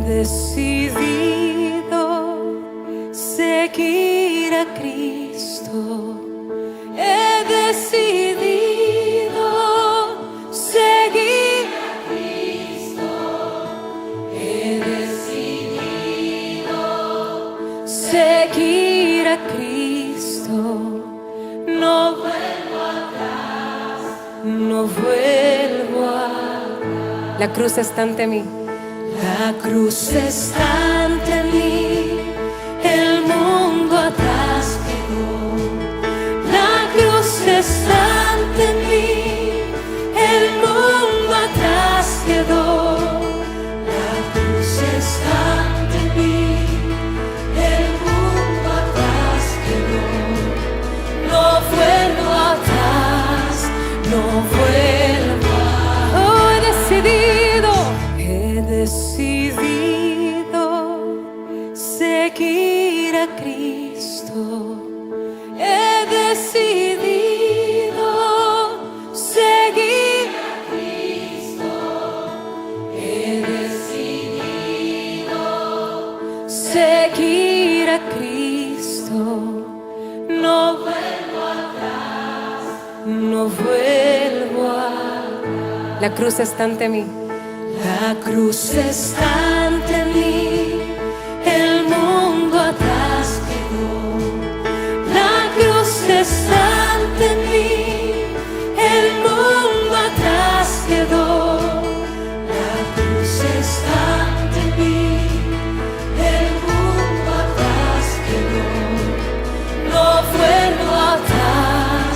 decidido seguir a Cristo. He decidido seguir a Cristo. He decidido seguir a Cristo. No vuelvo atrás, no vuelvo atrás. La cruz está ante mí. La cruz está ante mí, el mundo atrás quedó. La cruz está ante mí, el mundo atrás quedó. La cruz está ante mí, el mundo atrás quedó. No vuelvo atrás, no vuelvo atrás. Oh, he decidido seguir a Cristo. He decidido seguir a Cristo. He decidido seguir a Cristo. No vuelvo atrás, no vuelvo atrás. La cruz está ante mí. La cruz está ante mí, el mundo atrás quedó. La cruz está ante mí, el mundo atrás quedó. La cruz está ante mí, el mundo atrás quedó. No vuelvo atrás,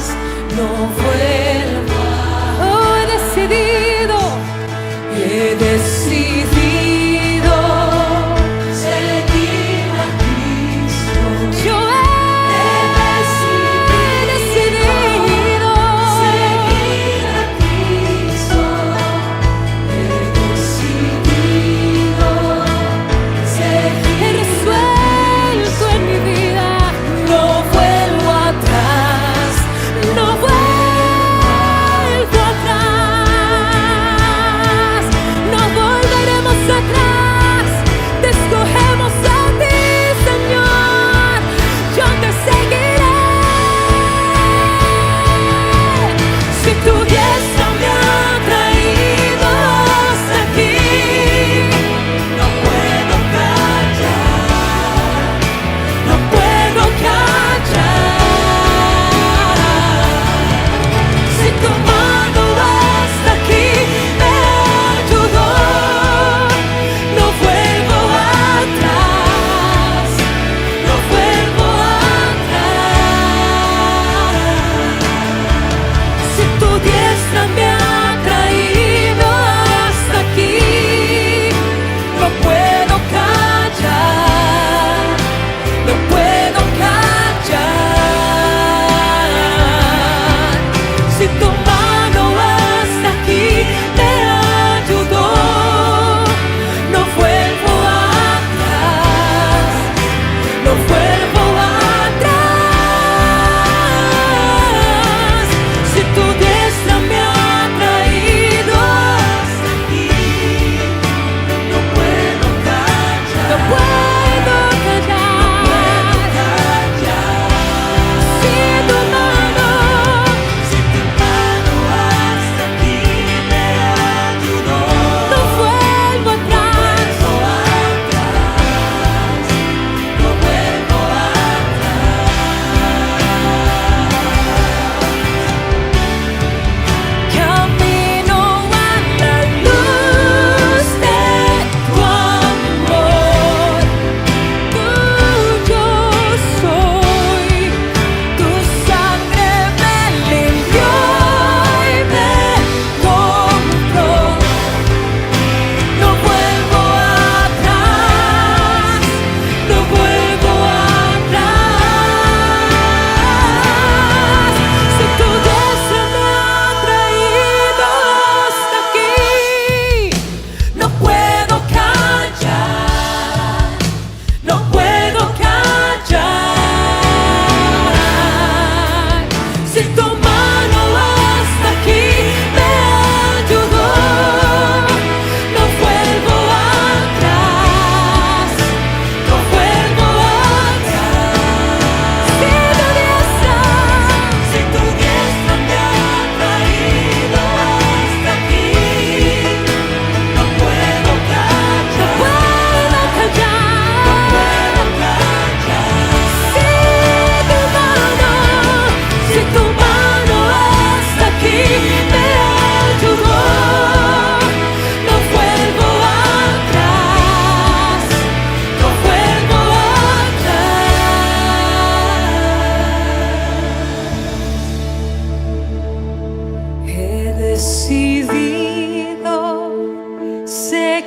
no vuelvo atrás. Oh, he decidido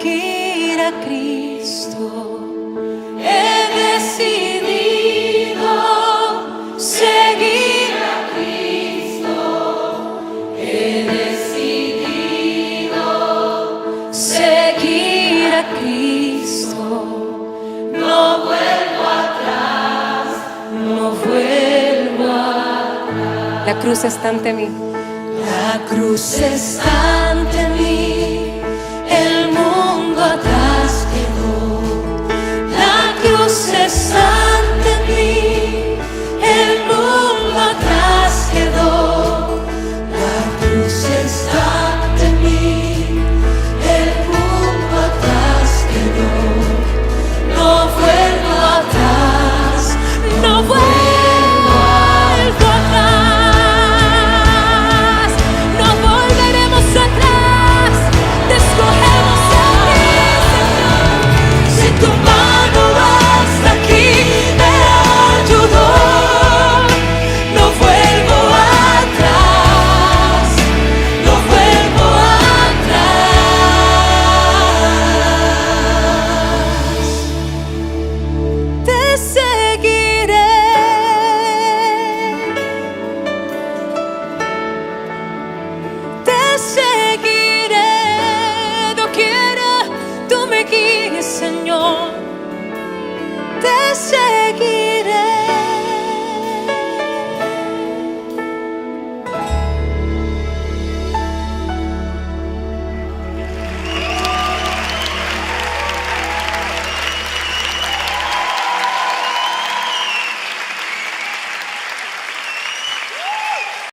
seguir a Cristo. He decidido seguir a Cristo. He decidido seguir a Cristo. No vuelvo atrás, no vuelvo atrás. La cruz está ante mí. La cruz está ante mí. El mundo atrás quedó. La cruz está ante mí. El mundo atrás quedó. La cruz está ante mí. El mundo atrás quedó. No vuelvo atrás, no vuelvo atrás, no volveremos atrás, te escogemos a ti, Señor. Si tu mano hasta aquí me ayudó, no vuelvo atrás, no vuelvo atrás. Te seguiré, te seguiré, doquiera tú me guíes, Señor. Te seguiré.